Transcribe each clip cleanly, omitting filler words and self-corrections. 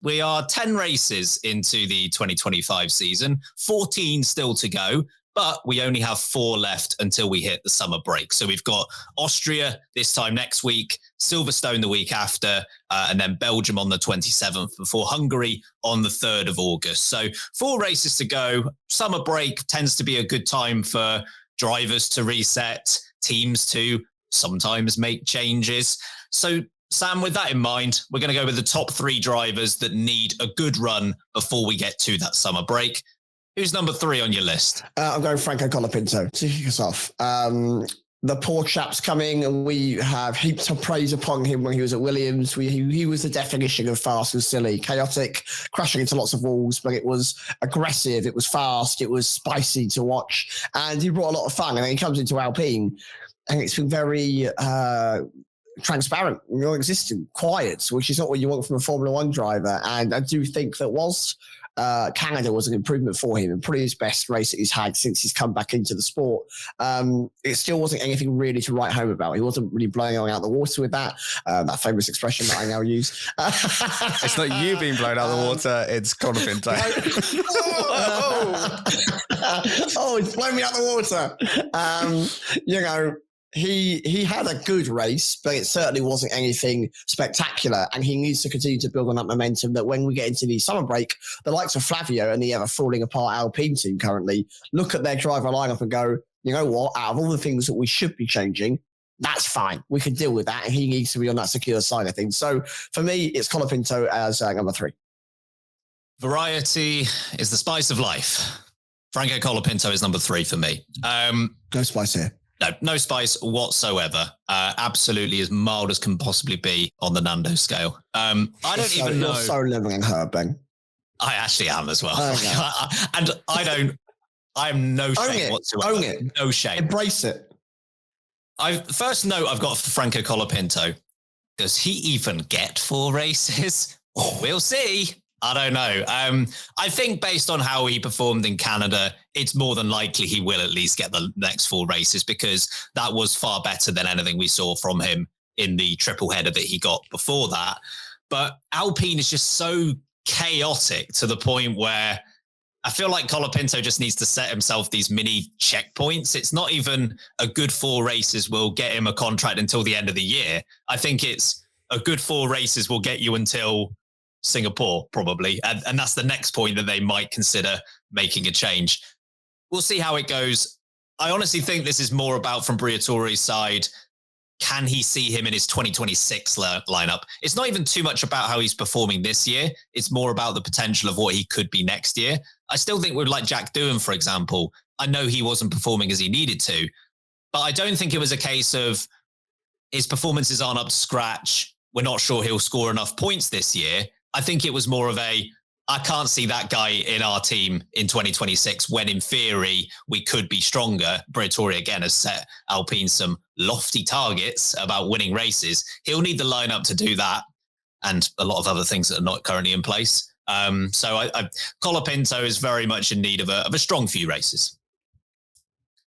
We are 10 races into the 2025 season, 14 still to go, but we only have 4 left until we hit the summer break. So we've got Austria this time next week, Silverstone the week after, and then Belgium on the 27th before Hungary on the 3rd of August. So 4 races to go. Summer break tends to be a good time for drivers to reset, teams to sometimes make changes. So Sam, with that in mind, we're going to go with the top 3 drivers that need a good run before we get to that summer break. Who's number 3 on your list? I'm going Franco Colapinto to kick us off. The poor chap's coming, and we have heaps of praise upon him when he was at Williams. He was the definition of fast and silly, chaotic, crashing into lots of walls, but it was aggressive, it was fast, it was spicy to watch, and he brought a lot of fun. And then he comes into Alpine, and it's been very transparent, non-existent, quiet, which is not what you want from a Formula One driver. And I do think that whilst Canada was an improvement for him and probably his best race that he's had since he's come back into the sport, it still wasn't anything really to write home about. He wasn't really blowing out the water with that famous expression that I now use. It's not you being blown out of the water, it's Colapinto. Oh, it's blown me out the water. He had a good race, but it certainly wasn't anything spectacular, and he needs to continue to build on that momentum that when we get into the summer break, the likes of Flavio and the ever falling apart Alpine team currently look at their driver lineup and go, you know what, out of all the things that we should be changing, that's fine. We can deal with that, and he needs to be on that secure side of things. So for me, it's Colapinto as number 3. Variety is the spice of life. Franco Colapinto is number 3 for me. No spice here. No spice whatsoever. Absolutely as mild as can possibly be on the Nando scale. I don't even know. You're so living in her, Ben. I actually am as well. Okay. And I am no shame whatsoever. Own it. No shame. Embrace it. First note I've got for Franco Colapinto. Does he even get 4 races? We'll see. I don't know. I think based on how he performed in Canada, it's more than likely he will at least get the next 4 races, because that was far better than anything we saw from him in the triple header that he got before that. But Alpine is just so chaotic to the point where I feel like Colapinto just needs to set himself these mini checkpoints. It's not even a good 4 races will get him a contract until the end of the year. I think it's a good 4 races will get you until Singapore, probably. And that's the next point that they might consider making a change. We'll see how it goes. I honestly think this is more about, from Briatore's side, can he see him in his 2026 lineup? It's not even too much about how he's performing this year. It's more about the potential of what he could be next year. I still think with like Jack Doohan, for example, I know he wasn't performing as he needed to, but I don't think it was a case of his performances aren't up to scratch. We're not sure he'll score enough points this year. I think it was more of I can't see that guy in our team in 2026 when in theory we could be stronger. Briatore again has set Alpine some lofty targets about winning races. He'll need the lineup to do that and a lot of other things that are not currently in place. So Colapinto is very much in need of a strong few races.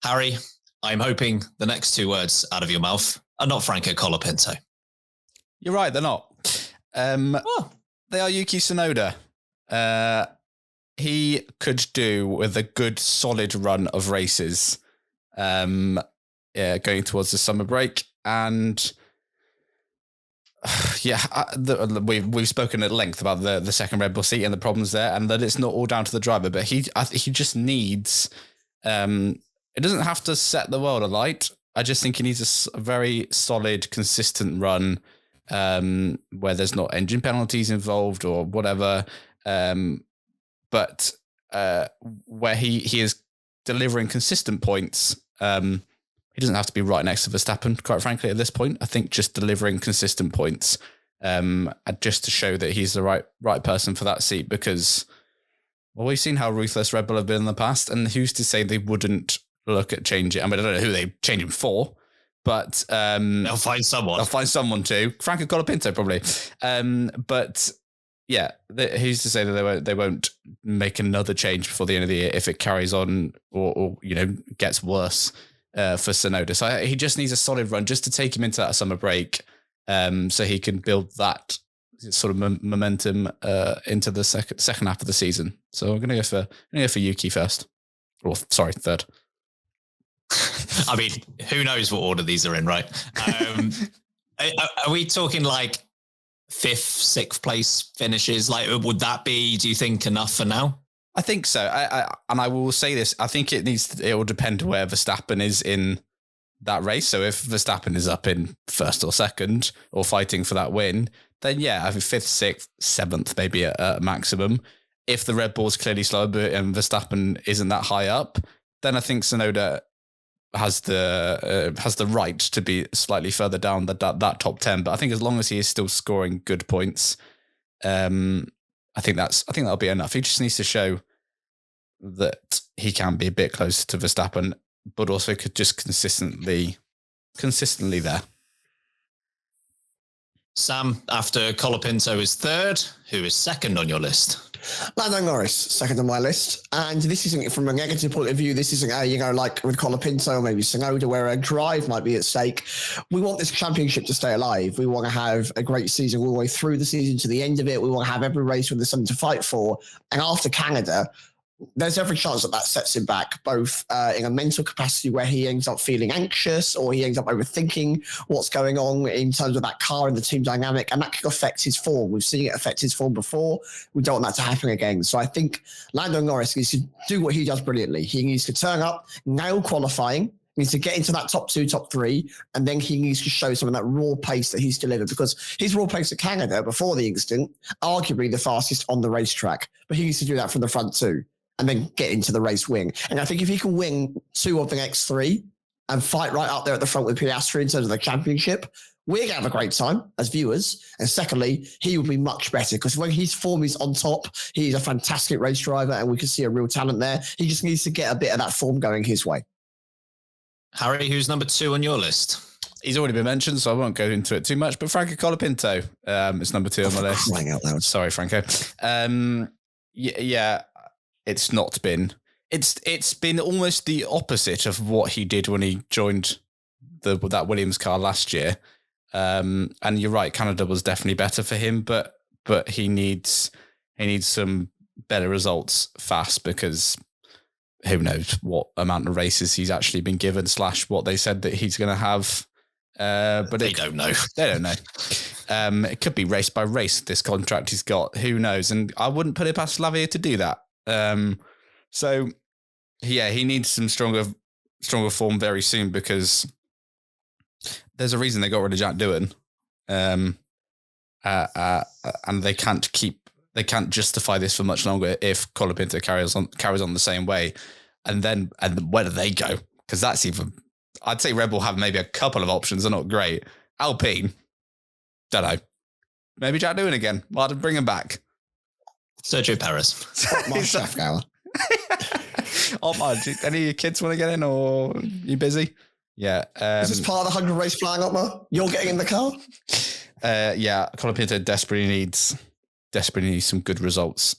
Harry, I'm hoping the next 2 words out of your mouth are not Franco Colapinto. You're right, they're not. They are Yuki Tsunoda. He could do with a good, solid run of races going towards the summer break. And we've spoken at length about the second Red Bull seat and the problems there, and that it's not all down to the driver. But he just needs... it doesn't have to set the world alight. I just think he needs a very solid, consistent run where there's not engine penalties involved or whatever, but where he is delivering consistent points. He doesn't have to be right next to Vstappen, quite frankly, at this point. I think just delivering consistent points, just to show that he's the right person for that seat, because we've seen how ruthless Red Bull have been in the past, and who's to say they wouldn't look at changing? I mean, I don't know who they change him for, but they'll find someone. They'll find someone too. Franco Colapinto probably. But yeah, who's to say that they won't make another change before the end of the year if it carries on or gets worse for Tsunoda. So he just needs a solid run just to take him into that summer break, so he can build that sort of momentum into the second half of the season. So I'm going to go for Yuki first. Or sorry, third. I mean, who knows what order these are in, right? Are we talking like 5th, 6th place finishes? Like, would that be, do you think, enough for now? I think so. I will say this. I think it will depend where Vstappen is in that race. So if Vstappen is up in 1st or 2nd or fighting for that win, then yeah, I think 5th, 6th, 7th maybe at maximum. If the Red Bull's clearly slower and Vstappen isn't that high up, then I think Tsunoda has the right to be slightly further down that top 10. But I think as long as he is still scoring good points, I think that'll be enough. He just needs to show that he can be a bit closer to Vstappen, but also could just consistently there. Sam, after Colapinto is 3rd, who is 2nd on your list? Lando Norris, 2nd on my list. And this isn't from a negative point of view. This isn't like with Colapinto or maybe Tsunoda, where a drive might be at stake. We want this championship to stay alive. We want to have a great season all the way through the season to the end of it. We want to have every race where there's something to fight for. And after Canada, there's every chance that sets him back, both in a mental capacity where he ends up feeling anxious or he ends up overthinking what's going on in terms of that car and the team dynamic, and that could affect his form. We've seen it affect his form before. We don't want that to happen again. So I think Lando Norris needs to do what he does brilliantly. He needs to turn up, nail qualifying, needs to get into that top 2, top 3, and then he needs to show some of that raw pace that he's delivered, because his raw pace at Canada before the incident, arguably the fastest on the racetrack, but he needs to do that from the front too, and then get into the race wing. And I think if he can win 2 of the next 3 and fight right up there at the front with Piastri in terms of the championship, we're going to have a great time as viewers. And secondly, he will be much better, because when his form is on top, he's a fantastic race driver and we can see a real talent there. He just needs to get a bit of that form going his way. Harry, who's number 2 on your list? He's already been mentioned, so I won't go into it too much, but Franco Colapinto is number 2 on my list. Crying out loud. Sorry, Franco. Yeah. It's not been. It's been almost the opposite of what he did when he joined that Williams car last year. And you're right, Canada was definitely better for him, but he needs some better results fast, because who knows what amount of races he's actually been given / what they said that he's going to have. But they don't know. They don't know. It could be race by race, this contract he's got. Who knows? And I wouldn't put it past Lavia to do that. So yeah, he needs some stronger form very soon, because there's a reason they got rid of Jack Doohan. And they can't justify this for much longer if Colapinto carries on the same way. And where do they go? Because that's even, I'd say Red Bull have maybe a couple of options. They're not great. Alpine, don't know. Maybe Jack Doohan again. Might have to bring him back. Sergio Perez. Any of your kids want to get in, or you busy? Yeah. Is this part of the 100 race flying up, Mo? You're getting in the car? Yeah. Colapinto desperately needs some good results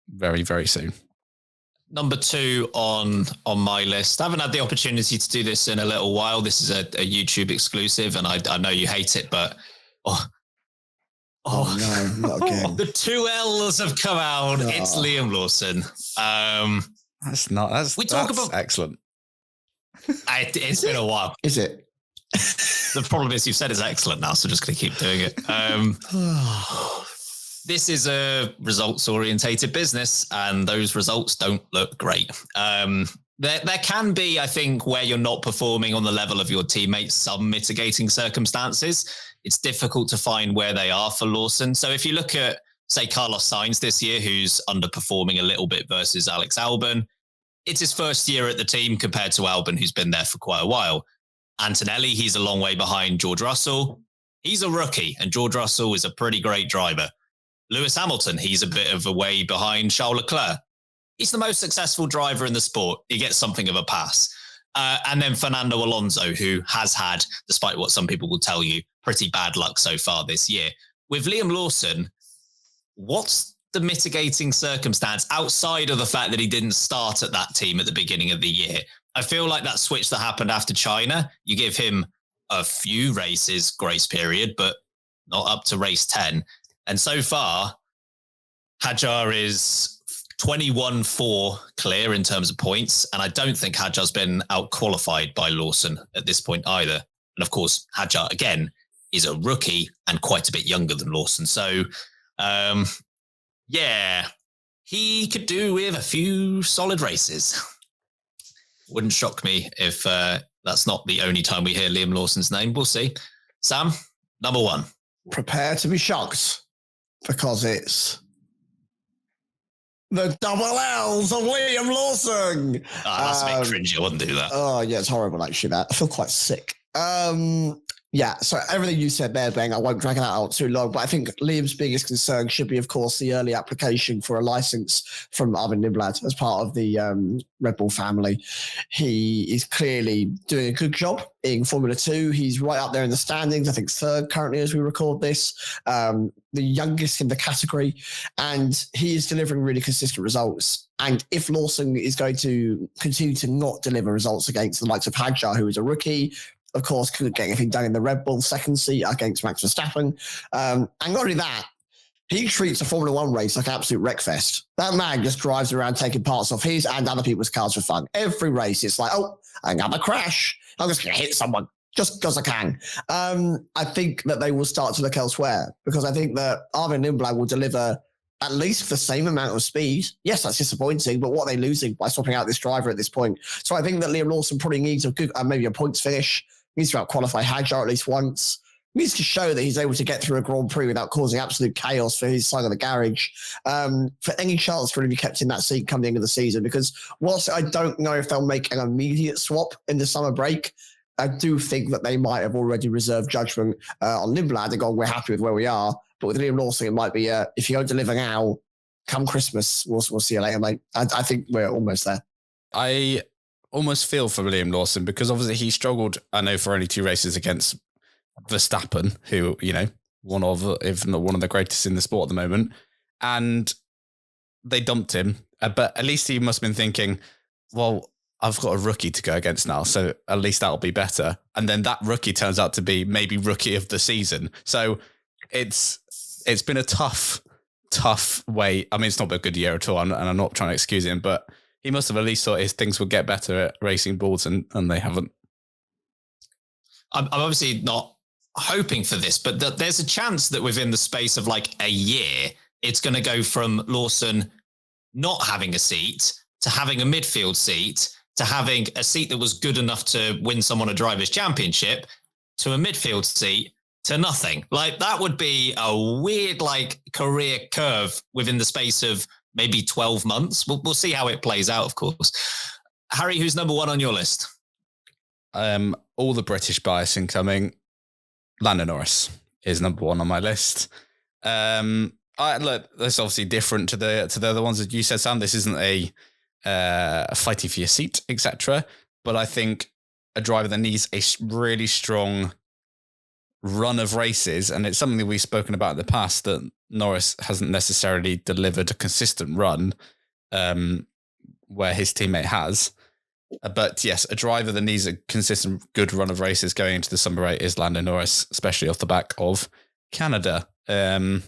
very, very soon. Number 2 on my list. I haven't had the opportunity to do this in a little while. This is a YouTube exclusive, and I know you hate it, but Oh no, not again. The 2 L's have come out. Oh. It's Liam Lawson. That's excellent. It's been a while. Is it? The problem is you've said it's excellent now, so just going to keep doing it. This is a results-orientated business, and those results don't look great. There can be, I think, where you're not performing on the level of your teammates, some mitigating circumstances. It's difficult to find where they are for Lawson. So if you look at, say, Carlos Sainz this year, who's underperforming a little bit versus Alex Albon, it's his first year at the team compared to Albon, who's been there for quite a while. Antonelli, he's a long way behind George Russell. He's a rookie, and George Russell is a pretty great driver. Lewis Hamilton, he's a bit of a way behind Charles Leclerc. He's the most successful driver in the sport. He gets something of a pass. And then Fernando Alonso, who has had, despite what some people will tell you, pretty bad luck so far this year. With Liam Lawson, what's the mitigating circumstance outside of the fact that he didn't start at that team at the beginning of the year? I feel like that switch that happened after China, you give him a few races grace period, but not up to race 10. And so far, Hadjar is 21-4 clear in terms of points. And I don't think Hadjar's been out-qualified by Lawson at this point either. And of course, Hadjar, again, is a rookie and quite a bit younger than Lawson. So, yeah, he could do with a few solid races. Wouldn't shock me if that's not the only time we hear Liam Lawson's name. We'll see. Sam, number one. Prepare to be shocked because it's the double L's of Liam Lawson. That's a bit cringy. I wouldn't do that. Oh, yeah, it's horrible, actually, that. I feel quite sick. Yeah, so everything you said there, Ben, I won't drag that out too long, but I think Liam's biggest concern should be, of course, the early application for a license from Armin Lindblad as part of the Red Bull family. He is clearly doing a good job in Formula 2. He's right up there in the standings, I think third currently as we record this, the youngest in the category, and he is delivering really consistent results. And if Lawson is going to continue to not deliver results against the likes of Hadjar, who is a rookie, of course, couldn't get anything done in the Red Bull second seat against Max Verstappen. And not only that, he treats a Formula One race like an absolute wreckfest. That man just drives around taking parts off his and other people's cars for fun. Every race, it's like, oh, another crash. I'm just going to hit someone just because I can. I think that they will start to look elsewhere because I think that Armin Lindblad will deliver at least the same amount of speed. Yes, that's disappointing, but what are they losing by swapping out this driver at this point? So I think that Liam Lawson probably needs a good, maybe a points finish. Needs to out-qualify Hadjar at least once. Needs to show that he's able to get through a Grand Prix without causing absolute chaos for his side of the garage. For any chance to really be kept in that seat come the end of the season, because whilst I don't know if they'll make an immediate swap in the summer break, I do think that they might have already reserved judgment on Lindblad and gone, we're happy with where we are. But with Liam Lawson, it might be, if you don't deliver now, come Christmas, we'll see you later, mate. I think we're almost there. I almost feel for Liam Lawson because obviously he struggled, I know, for only 2 races against Vstappen, who, you know, one of, if not one of the greatest in the sport at the moment. And they dumped him. But at least he must have been thinking, well, I've got a rookie to go against now, so at least that'll be better. And then that rookie turns out to be maybe rookie of the season. So it's been a tough way. I mean, it's not been a good year at all, and I'm not trying to excuse him, but he must have at least thought his things would get better at racing bulls, and they haven't. I'm obviously not hoping for this, but there's a chance that within the space of like a year, it's going to go from Lawson not having a seat to having a midfield seat to having a seat that was good enough to win someone a Drivers' Championship to a midfield seat to nothing. Like, that would be a weird, like, career curve within the space of maybe 12 months. We'll see how it plays out, of course. Harry, who's number one on your list? All the British bias incoming. Lando Norris is number one on my list. Look, that's obviously different to the other ones that you said, Sam. This isn't a fighting for your seat, etc. But I think a driver that needs a really strong run of races, and it's something that we've spoken about in the past, that Norris hasn't necessarily delivered a consistent run where his teammate has. But yes, a driver that needs a consistent good run of races going into the summer break is Lando Norris, especially off the back of Canada. I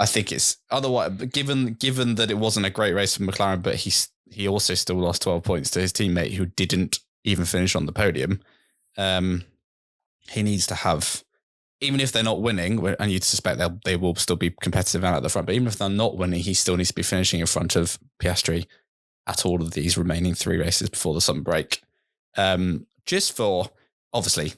think it's otherwise, given that it wasn't a great race for McLaren, but he also still lost 12 points to his teammate who didn't even finish on the podium. He needs to have, even if they're not winning, and you'd suspect they will still be competitive out at the front, but even if they're not winning, he still needs to be finishing in front of Piastri at all of these remaining 3 races before the summer break. Just for, obviously,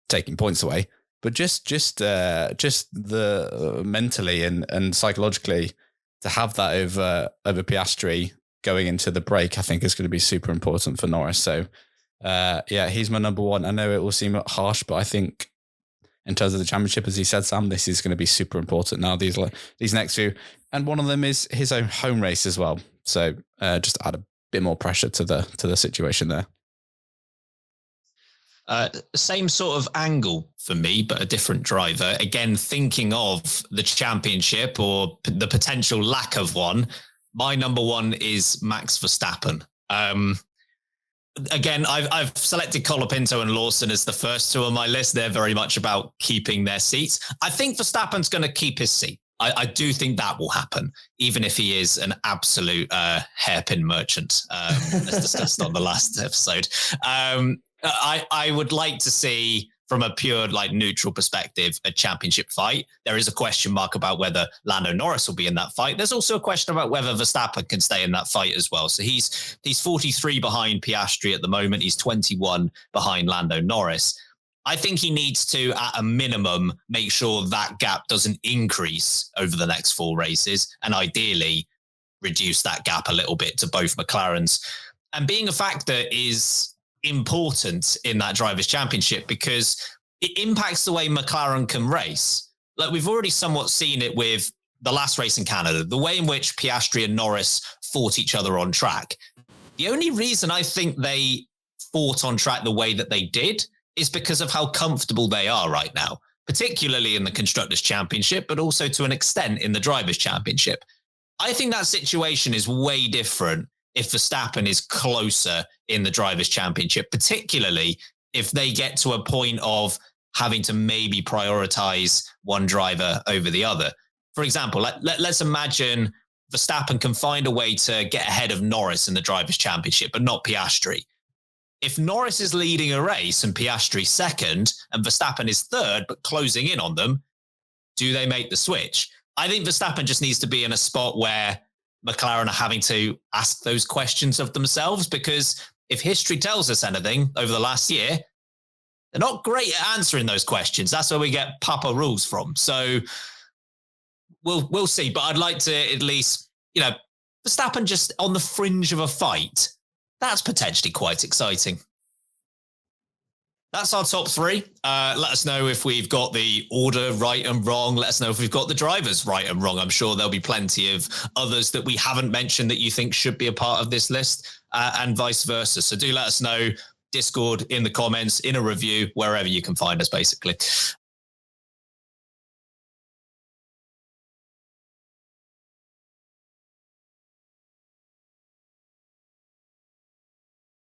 taking points away, but just the mentally and psychologically to have that over Piastri going into the break, I think is going to be super important for Norris. So, he's my number one. I know it will seem harsh, but I think in terms of the championship, as he said, Sam, this is going to be super important now. These next few, and one of them is his own home race as well. So, just add a bit more pressure to the situation there. Same sort of angle for me, but a different driver. Again, thinking of the championship or the potential lack of one, my number one is Max Verstappen. again, I've selected Colapinto and Lawson as the first two on my list. They're very much about keeping their seats. I think Verstappen's going to keep his seat. I do think that will happen, even if he is an absolute hairpin merchant, as discussed on the last episode. I would like to see, from a pure neutral perspective, a championship fight. There is a question mark about whether Lando Norris will be in that fight. There's also a question about whether Verstappen can stay in that fight as well. So he's 43 behind Piastri at the moment. He's 21 behind Lando Norris. I think he needs to, at a minimum, make sure that gap doesn't increase over the next 4 races, and ideally reduce that gap a little bit to both McLarens. And being a factor is important in that Drivers' Championship because it impacts the way McLaren can race. We've already somewhat seen it with the last race in Canada, the way in which Piastri and Norris fought each other on track. The only reason I think they fought on track the way that they did is because of how comfortable they are right now, particularly in the Constructors' Championship, but also to an extent in the Drivers' Championship. I think that situation is way different if Verstappen is closer in the Drivers' Championship, particularly if they get to a point of having to maybe prioritize one driver over the other. For example, let's imagine Verstappen can find a way to get ahead of Norris in the Drivers' Championship, but not Piastri. If Norris is leading a race and Piastri second and Verstappen is third, but closing in on them, do they make the switch? I think Verstappen just needs to be in a spot where McLaren are having to ask those questions of themselves, because if history tells us anything over the last year, they're not great at answering those questions. That's where we get Papa rules from. So we'll see. But I'd like to at least, Verstappen just on the fringe of a fight. That's potentially quite exciting. That's our top 3. Let us know if we've got the order right and wrong. Let us know if we've got the drivers right and wrong. I'm sure there'll be plenty of others that we haven't mentioned that you think should be a part of this list, and vice versa. So do let us know. Discord, in the comments, in a review, wherever you can find us, basically.